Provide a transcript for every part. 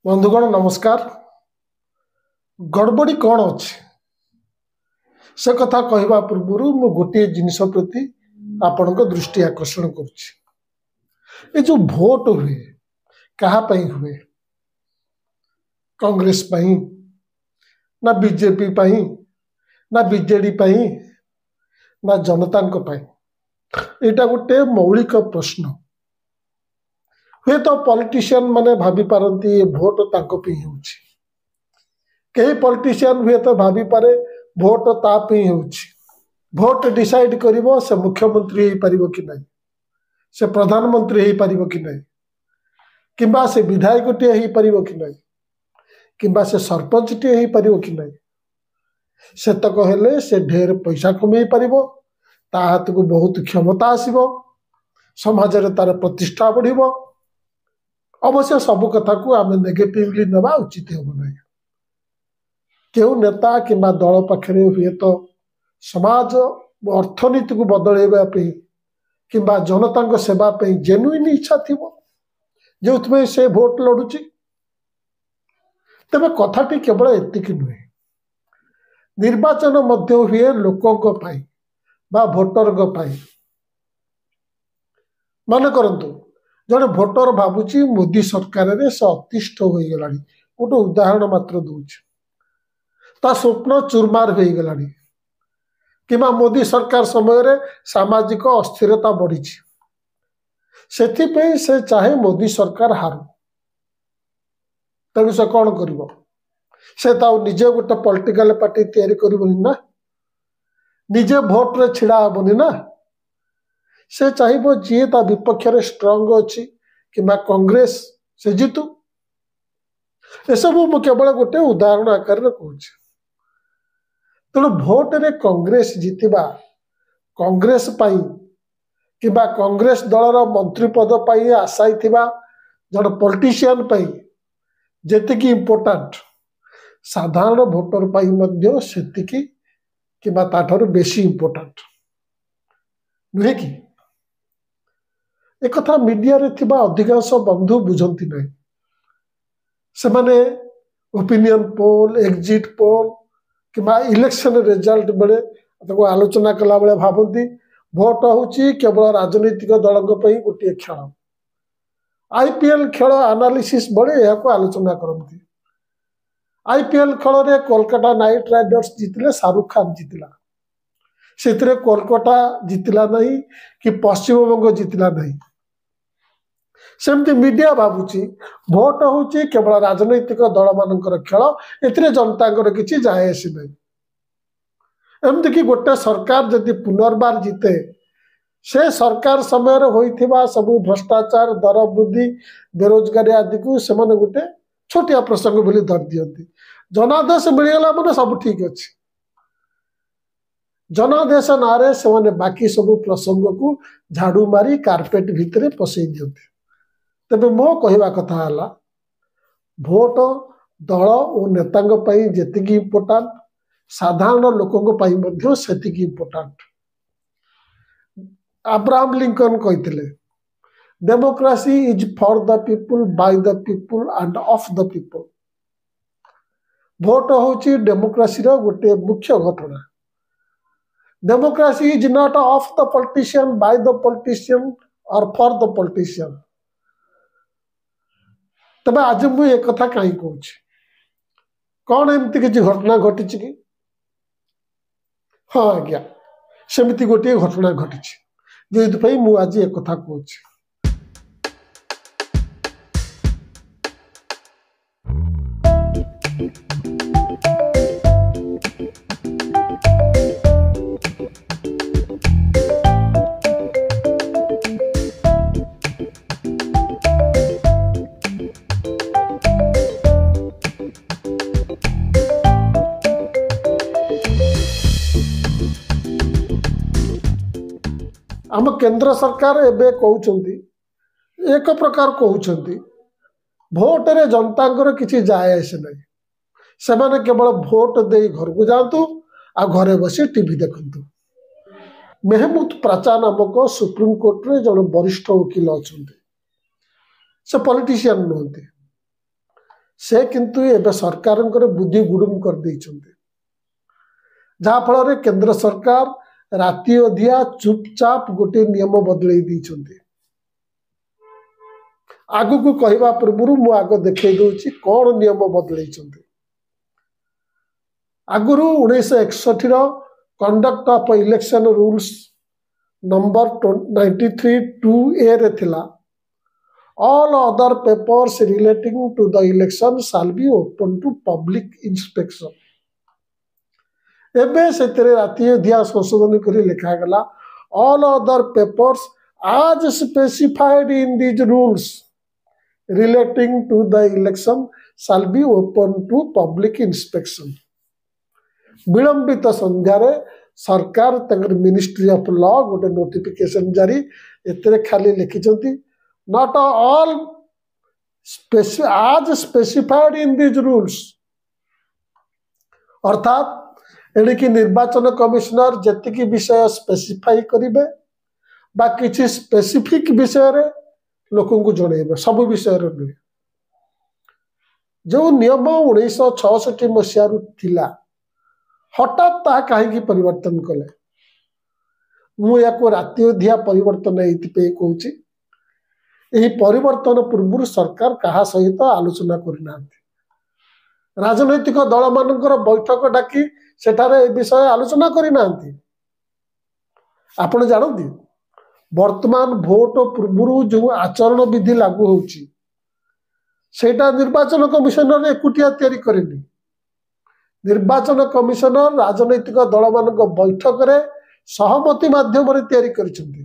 बंधुगण नमस्कार। गड़बड़ी कौन अच्छे से कथा कहवा पूर्व मु गोटे जिनिस प्रति आपण दृष्टि आकर्षण कर जो भोट हुए क्या हुए कांग्रेस पाई ना बीजेपी पाई ना बीजेडी पाई ना जनता यहाँ गोटे मौलिक प्रश्न हुए तो पॉलिटिशियन माने भाभी पारती ये भोट तांको कई पॉलिटिशियन हुए तो भाभी पारे भोट तापी भोट डिसाइड करिवो से मुख्यमंत्री हो पारिबो कि नहीं, से प्रधानमंत्री हो पारिबो कि नहीं, किंबा से विधायक टे हो पारिबो कि नहीं, किंबा से सरपंच टे हो पारिबो कि नहीं, से तक हेले से ढेर पैसा कमे पारिबो, ता हाथ को बहुत क्षमता आसीबो, समाज रे तार प्रतिष्ठा बढ़िबो। अवश्य सब कथा को आम नेगेटिवली नवा उचित हो नहीं। क्यों नेता किंबा दल पाखे हुए तो समाज अर्थनीति को बदलैवाई किंबा जनता सेवा जेन्युइन इच्छा थी जो से भोट लड़ुची। तेज कथाटी केवल एतिक नुहे, निर्वाचन मध्य हुए लोकों बा भोटर मान करंतु जड़े भोटर भावुची मोदी सरकार रे से अतिष्ठ हो गला। गोटे उदाहरण मात्र दूच ता स्वप्न चूरमार हो गला कि मोदी सरकार समय रे सामाजिक अस्थिरता बढ़ी से चाहे मोदी सरकार हारू तेणु से कौन कर से निजे गोटे पॉलिटिकल पार्टी तैयारी करबनी ना, निजे भोट रे छिड़ा हेबनी ना, से चाहिए जी ता विपक्ष रे स्ट्रंग अच्छी कि कांग्रेस से जीतु। यू केवल गोटे उदाहरण आकार कहूँ। तेणु भोट रे कांग्रेस जीतवा कांग्रेस पाई किबा कांग्रेस दलर मंत्री पद पाई आशाई थिबा जन पॉलिटिशियन पाई जेतिकी इम्पोर्टेंट साधारण भोटर पाई मध्य सेतिकी किबा ताठारु बेसी इम्पोर्टेंट नुहे कि एक कथा मीडिया रे थिबा अधिकांश बंधु बुझंती नहीं। से माने ओपिनियन पोल एग्जिट पोल किबा इलेक्शन रिजल्ट बेले आलोचना कला बेले भावती भोट होची केवल राजनीतिक दल गोटे खेल। आईपीएल खेल एनालिसिस बेले यह आलोचना करती। आईपीएल खेल रे कोलकाता नाइट राइडर्स जीतले शाहरुख खान जीतला, से कोलकाता जीतला नहीं कि पश्चिम बंग जीतला नहीं। सेमती मीडिया भावुची भोट होची केवल राजनैतिक दल मानकर खेल, एथिरे जनता किछि जाए आसी नहीं। एमती कि गोटे सरकार जदि पुनर्बार जीते से सरकार समय होइथिबा सबु भ्रष्टाचार दर वृद्धि बेरोजगारी आदि को से गोटे छोटिया प्रसंग बोली धर दियंती। जनादेश मिलगला माने सब ठीक अच्छे, जनादेश नारे से बाकी सब प्रसंग को झाड़ू मारी कार्पेट भितर पसई दियंती। तेबे मो कहवा कथा हला भोट दल और नेता जेतिकी इम्पोर्टेंट साधारण लोकों सेतिकी इम्पोर्टेंट। अब्राहम लिंकन कहते democracy is for the people by the people end of the people. Vote होची डेमोक्रेसी रो गोटे मुख्य घटना। Democracy is not of the politician by the politician और फॉर द पॉलिटिशियन। तबे आज मुझे एक कथा कहीं कहूँ कौन एमती किसी घटना घटी कि हाँ आज्ञा सेमती गोटे घटना घटी जो मुझे आज एक कथा कहूँ। आम केंद्र सरकार एबे कहउछंती एक प्रकार कहउछंती भोट रे जनता किसी जाए आसे नहीं, से माने केवल भोट दे घर को जातु आ घरे बसी टीवी देखंतु। मेहमूद प्राचा नामक सुप्रीम कोर्ट रे जन वरिष्ठ वकील अच्छा, से पॉलिटिशियन नुहति, से किंतु एबे सरकार बुद्धि गुडुम कर देइछन्ते जहाँ फल केंद्र सरकार राति अधिया चुपचाप गोटे नियम बदल देइछन्ते आगु को कहवा पूर्व मु आग देखै दउछि कोन नियम बदल आगुरु 1961 रो conduct of election rules number 93(2)(a) रे थिला all other papers relating to the election shall be open to public inspection एबे सेतरे राति दिया संशोधन करी लिखा गला all other papers as specified in these rules relating to the election shall be open to public inspection विलंबित संध्यारे सरकार तंगर ministry of law गोटे नोटिफिकेशन जारी एतरे खाली लिखिचंती not all as specified in these rules अर्थात एणिकी निर्वाचन कमिशनर जेतिकी विषय स्पेसिफाई करिवे बा किछि स्पेसिफिक विषय रे लोकन को जणेबे सब विषय रे नुहे जो नियम 1966 मसिया रु थिला हठात ता कहीं परिवर्तन कले मु याको राति अधिया परिवर्तन एइतिपे कहूछि एही परिवर्तन पूर्व सरकार कहा सहित आलोचना करना राजनैतिक दल मानकर बैठक डाकी सेठारे ए विषय आलोचना करना आपण जानती वर्तमान भोट पूर्व जो आचरण विधि लागू होउछि सेटा निर्वाचन कमिशनर एकुटिया तैयारी करेनी निर्वाचन कमिशनर राजनैतिक दल मानक बैठक रे सहमति माध्यम रे तैयारी करिसेंती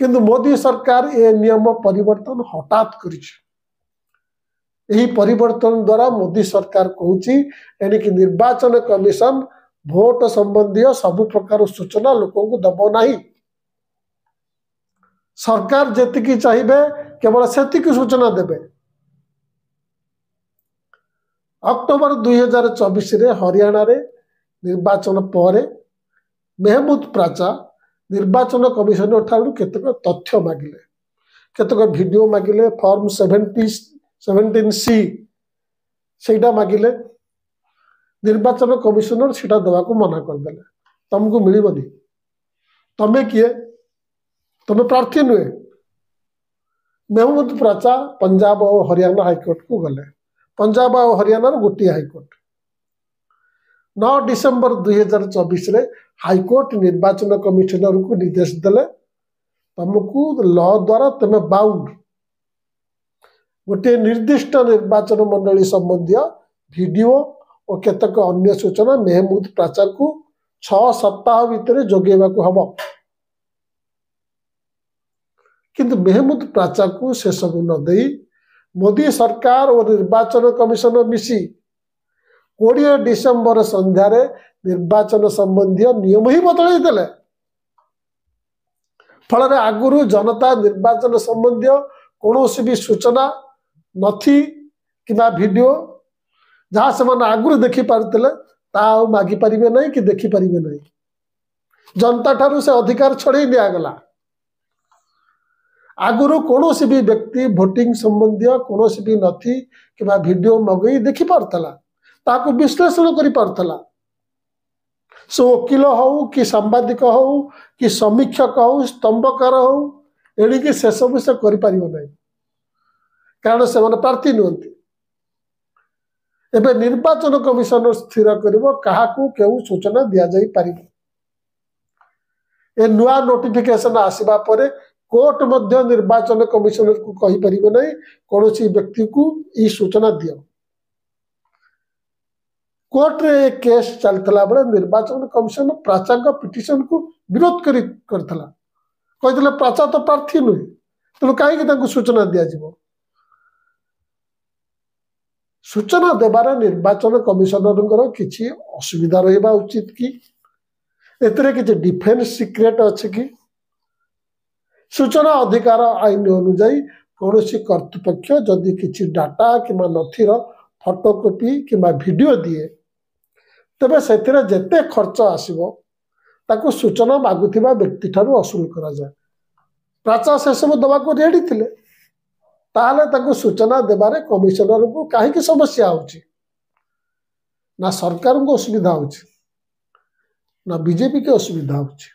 किंतु मोदी सरकार ए नियम परिवर्तन हठात करिछि एही परिवर्तन द्वारा मोदी सरकार कहूछि एनिकि निर्वाचन कमिशन भोट संबंधी सब प्रकार सूचना लोकों को दबो नाही सरकार जेतिकी चाहिए केवल सेतिकी सूचना देबे अक्टोबर 2024 रे हरियाणा रे निर्वाचन पर मेहमूद प्राचा निर्वाचन कमिशनर ठारू केतक तथ्य मागिले केतक वीडियो मागिले फॉर्म 17C सेटा मागिले निर्वाचन कमिशनर सेटा दवा को मना कर देले तुमको मिलबनी तमे किए तमे प्रार्थी नुहे मेहमूद प्राचा पंजाब और हरियाणा हाईकोर्ट को गले पंजाब और हरियाणा गोटे हाईकोर्ट 9 डिसेम्बर 2024 रे हाईकोर्ट निर्वाचन कमिशनर को निर्देश देले तुमको लॉ द्वारा तुम बाउंड गोटे निर्दिष्ट निर्वाचन मंडली संबंधी वीडियो और केतक अन्य सूचना मेहमूद प्राचा को 6 सप्ताह भितर जोगेबा को हबो किंतु मेहमूद प्राचा को से सब न देई मोदी सरकार और निर्वाचन कमिशन मिसी 20 डिसेम्बर संध्यार निर्वाचन संबंधी नियम ही बदल देले फल आगुरी जनता निर्वाचन संबंधी कौन भी सूचना नथी किबा वीडियो जहाँ से आगुरी देखी पारुले ता मागी पारिबे नहीं कि देखी पारिबे नहीं जनता ठारू से अधिकार छड़े दिगला आगुरी कौन भी व्यक्ति भोटिंग संबंधी कौन भी नथी कि वीडियो मगई देखी पारतला ताको विश्लेषण करि पारतला सो वकील हो कि सांबादिक हो कि समीक्षक हो स्तंभकार हो एणिकी से सब से करि पारिबो नहीं कारण से माने प्रार्थी नुहंती एबे निर्वाचन कमिशनर स्थिर करिवो काहाकू केउ सूचना दिया जाई पारिबो ए नुआ नोटिफिकेशन आसीबा परे कोर्ट मध्य निर्वाचन कमिशनर को कहि परिबे नहीं कौन व्यक्ति को ई सूचना दियो कोर्ट रे एक केस चलतला बळे निर्वाचन कमिशन प्राचा का पिटिशन को विरोध करतला कहतले प्राचा तो प्रार्थी नुहे तेणु कहीं सूचना दिया जिवो सूचना देबार निर्वाचन कमिशनर किसी असुविधा रहिबा उचित कि एतरे किछि डिफेन्स सिक्रेट अछि कि सूचना अधिकार आईन अनुजाई कौन कर्तृपक्ष जदि किसी डाटा कि नथीर फोटोकॉपी कि वीडियो दिए तेबे सेथिरे जेते खर्च आसीबो ताको सूचना मागुथिबा व्यक्ति ठारू असूल करा जाए प्राचा से सब दवा को रेडी थिले ताहले ताकू सूचना देबारे कमिशनर को कहीं समस्या होची ना सरकार को असुविधा होची ना बीजेपी के असुविधा होची।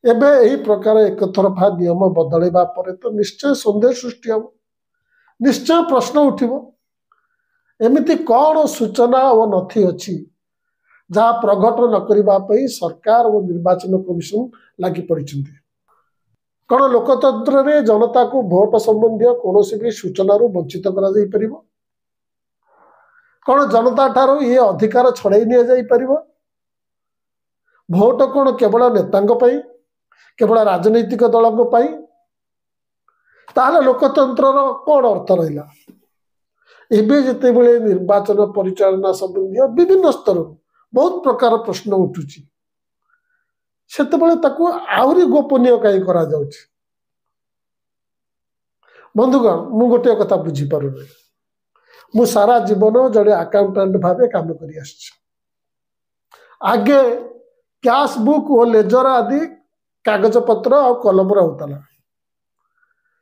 एबे यही प्रकार एक तरफा नियम बदलवा पर तो निश्चय सन्देह सृष्टि हम, निश्चय प्रश्न उठिबो एमिति कौन सूचना और नथी अच्छी जहाँ प्रकट न करने सरकार और निर्वाचन कमिशन लगी पड़ी। कौन लोकतंत्र रे जनता को भोट संबंधी कौन भी सूचना वंचित कर कौन जनता ठारो ये अधिकार छड़ाई नि भोट कौन केवल नेतांक पई केवल राजनैतिक दल ताहले लोकतंत्र कौन अर्थ रहा। एबे जिते बड़े निर्वाचन परिचालना संबंधी विभिन्न स्तर बहुत प्रकार प्रश्न उठुची सेते आहरी गोपनीय कहीं करा जाउची। बंधुगण मु गोटे कथा बुझी पारु मु सारा जीवन जड़े अकाउंटेंट भावे काम करी आछि। आगे कैश बुक और लेजर आदि कागज पत्र और कलम होता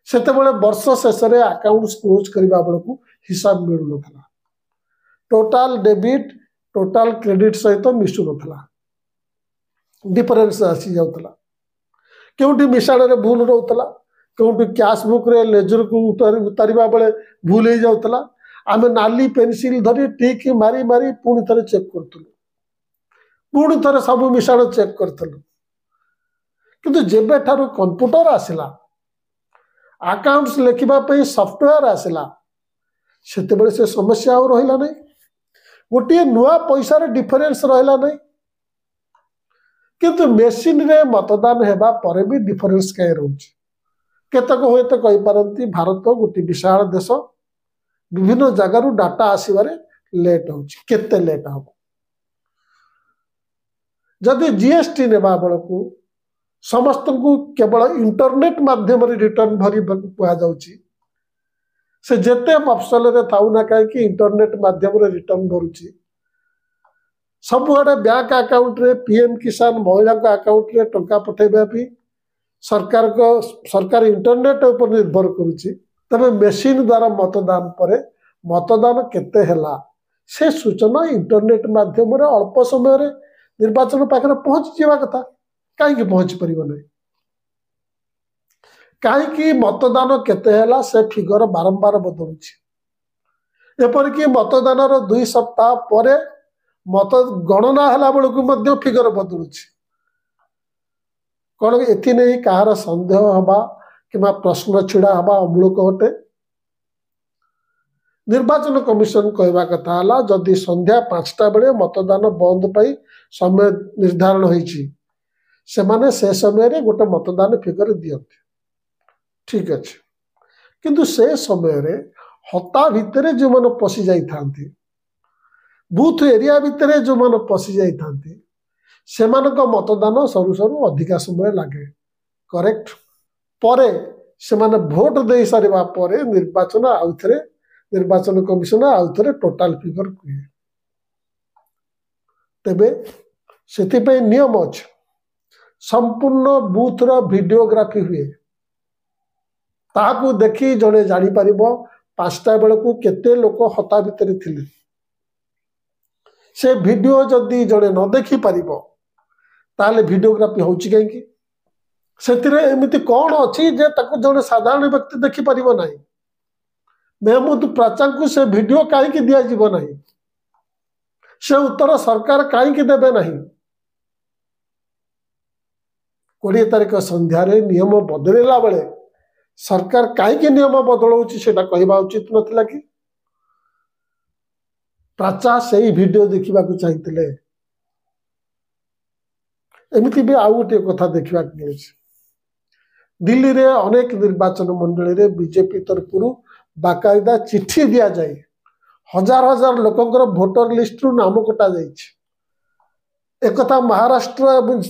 सेते बड़े वर्ष शेष में अकाउंट क्लोज करने बेलू हिसाब मिलू ना टोटाल डेबिट टोटाल क्रेडिट सहित मिसु ना डिफरेन्स आसी जाउतला केउटी मिसाण रे भूल रोतला केउटी कैश बुक रे लेजर को उतारिबा बेले भूल हो जाउतला आमे नाली पेंसिल धरी टिक मारी मारी पुणी थरे चेक करथुलु पुणी थरे सब मिसाण चेक करथुलु किंतु जेबे ठारू कंप्यूटर आसिला अकाउंट्स लिखिबा पे सॉफ्टवेयर आसिला सेते बेले से समस्या और रहिला नै गोटे नुआ पैसा रे डिफरेंस रहिला नै किंतु मेसीन रे मतदान हेबा परे भी डिफरेंस कहीं रोच केतक हुए तो कही पारती भारत गोटे विशाल देश विभिन्न जगार डाटा आसबारे लेट होते लेट हम जदि जीएसटी नेबा बेलू समस्त को केवल इंटरनेट माध्यम रिटर्न भरी कहुच्छी से जेते मफसल थाऊ ना कहीं इंटरनेट माध्यम रिटर्न भरुची सबुआडे बैंक अकाउंट रे पीएम किसान महिला अकाउंट रे टंका पठेबा भी सरकार इंटरनेट ऊपर निर्भर करुच्ची तबे मेसीन द्वारा मतदान पर मतदान केते हैला से सूचना इंटरनेट माध्यम रे अल्प समय रे निर्वाचन पाखरे पहुंच जावा कथा कहीं पहुंच परिबो नै कहीं मतदान केते हैला से फिगर बारंबार बदलुची एपरिक मतदान 2 सप्ताह पर मत गणना है बेलू फिगर बदलुची कौन एथि नहीं कहार संदेह हवा कि प्रश्न छिड़ा हवा अमूलक अटे। निर्वाचन कमिशन कहवा कथा है जदि संध्या 5टा बेले मतदान बंद पाई समय निर्धारण होईची सेमाने से समय रे गोटे मतदान फिगर दियंती ठीक अच्छे किंतु से समय रे हता भितरे जो मन पशि जाई थांती बूथ एरिया भितर जो मन पशि जाई थांती सेमानक मतदान सरू सरू अधिका समय लगे करेक्ट परे सेमाने भोट दे सारिबा परे निर्वाचन आउथरे निर्वाचन कमिशन आउथरे टोटाल फिगर कहे तेबे सेतिपई नियम अछि संपूर्ण बूथ रो वीडियोग्राफी हुए ताकू देखी जड़े जानी पारिबो 5टा बेलू केते लोक हता भितर थिले से वीडियो जदि जड़े न देखी पारिबो ताले वीडियोग्राफी होची कहीं से एमती कौन अच्छी जे ताको जड़े साधारण व्यक्ति देखी पारिबो नाही मेहमूद प्राचा को से वीडियो कहीं दिया जीवो नाही से उत्तर सरकार कहीं देबे नाही 20 तारिख संध्यार नियम बदलला बेले सरकार कहीं नियम बदलाउची सेटा कहबा उचित नथिला कि प्राचा से वीडियो देखा चाहिए एमती भी आउ गोटे कथा देखा मिले दिल्ली रे अनेक निर्वाचन मंडली रे बीजेपी तरफ बाकायदा चिट्ठी दि जाए हजार हजार लोकंकर भोटर लिस्ट रु नाम कटा एक कथा महाराष्ट्र और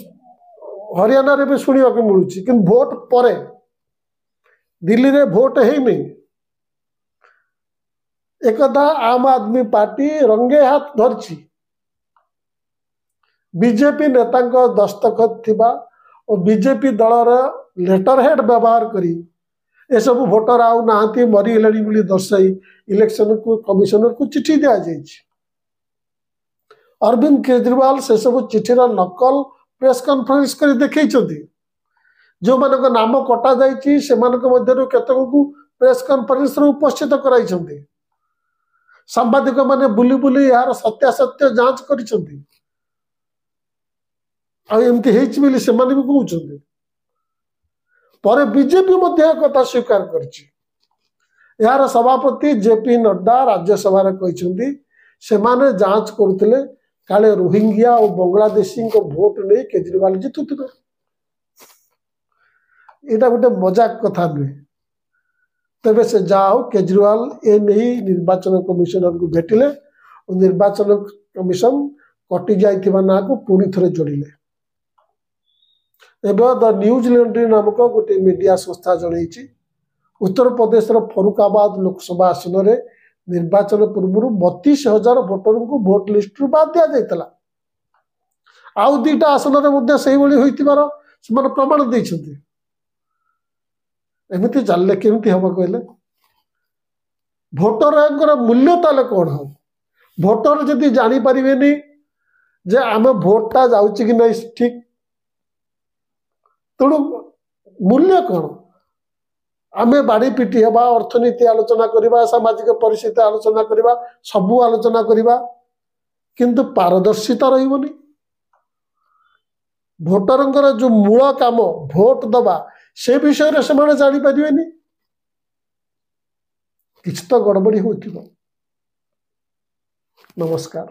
हरियाणा रे भी शुणा मिलूँ कि भोट पर दिल्ली रे भोट है नहीं एकदा आम आदमी पार्टी रंगे हाथ धरची बीजेपी नेता दस्तखत थिबा और बीजेपी दलर लेटर हेड व्यवहार करी एसबू भोटर आउ नाहांती मरीगले बोली दर्शाई इलेक्शन को कमिशनर को चिठी दिया जाइए। अरविंद केजरीवाल से सब चिठीर नकल प्रेस कॉन्फ्रेंस कर देखई जो मान नाम कटा जाइए से केतक प्रेस कॉन्फ्रेंस उपस्थित कराई सांबादिक माने बुली बुली यार सत्यासत्य जांच करिसेंती एमती भी से कहते पर बीजेपी कथा स्वीकार करछि। यार सभापति जेपी नड्डा राज्यसभा कहते से जांच करुले काले रोहिंग्या और बांग्लादेशी भोट नहीं केजरीवाल जितुवे। यहाँ गोटे मजाक कथा नुहे। तेरे से जाओ केजरीवाल ए नहीं निर्वाचन कमिशनर को भेटिले और निर्वाचन कमिशन कटि जाइथिबा ना को पुणी थरे जोड़िले। एवं द न्यूज लॉन्ड्री नामक गोटे मीडिया संस्था जणैछि उत्तर प्रदेश फरुखाबाद लोकसभा आसन में निर्वाचन पूर्व 32,000 भोटर को भोट लिस्ट रु बाद दिया जाइतला। आउ दुईटा आसन में प्रमाण देइछन्ति। एमती चलले केमती हम कहले भोटर मूल्य ताले कौन हम भोटर जदि जानी पारिबेनी जे आम भोटा जाउछि कि नहीं ठीक तेणु मूल्य कौन आमे बाड़ी पिटी हवा अर्थनीति आलोचना करवा सामाजिक परिस्थिति आलोचना करवा सबू आलोचना करवा किंतु पारदर्शिता रहिबनी। भोटरंकर जो मूल काम भोट दबा से विषय से जानी पारिबेनी किछ तो गड़बड़ी होथिबो। नमस्कार।